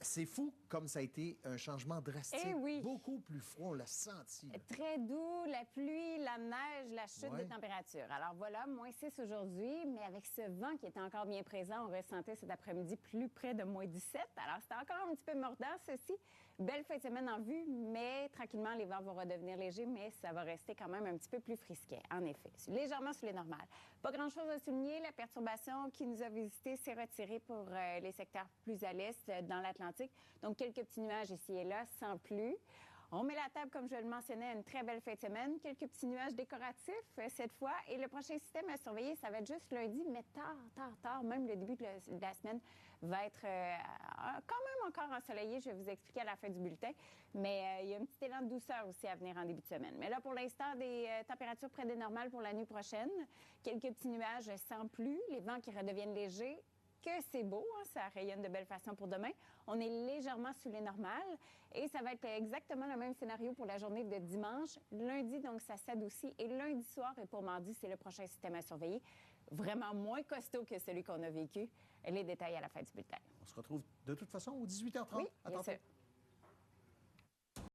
C'est fou comme ça a été un changement drastique. Eh oui. Beaucoup plus froid, on l'a senti. Là. Très doux, la pluie, la neige, la chute Ouais. des températures. Alors voilà, moins 6 aujourd'hui, mais avec ce vent qui était encore bien présent, on ressentait cet après-midi plus près de moins 17. Alors c'était encore un petit peu mordant, ceci. Belle fin de semaine en vue, mais tranquillement, les vents vont redevenir légers, mais ça va rester quand même un petit peu plus frisquet, en effet. Légèrement sous les normales. Pas grand-chose à souligner. La perturbation qui nous a visité s'est retirée pour les secteurs plus à l'est, dans l'Atlantique. Donc, quelques petits nuages ici et là, sans pluie. On met la table, comme je le mentionnais, à une très belle fin de semaine. Quelques petits nuages décoratifs cette fois. Et le prochain système à surveiller, ça va être juste lundi, mais tard. Même le début de la semaine va être quand même encore ensoleillé. Je vais vous expliquer à la fin du bulletin. Mais il y a un petit élan de douceur aussi à venir en début de semaine. Mais là, pour l'instant, des températures près des normales pour la nuit prochaine. Quelques petits nuages sans pluie. Les vents qui redeviennent légers. Que c'est beau, hein, ça rayonne de belle façon pour demain. On est légèrement sous les normales et ça va être exactement le même scénario pour la journée de dimanche. Lundi, donc, ça s'adoucit et lundi soir et pour mardi, c'est le prochain système à surveiller. Vraiment moins costaud que celui qu'on a vécu. Les détails à la fin du bulletin. On se retrouve de toute façon au 18h30. Oui, À bien tantôt. sûr.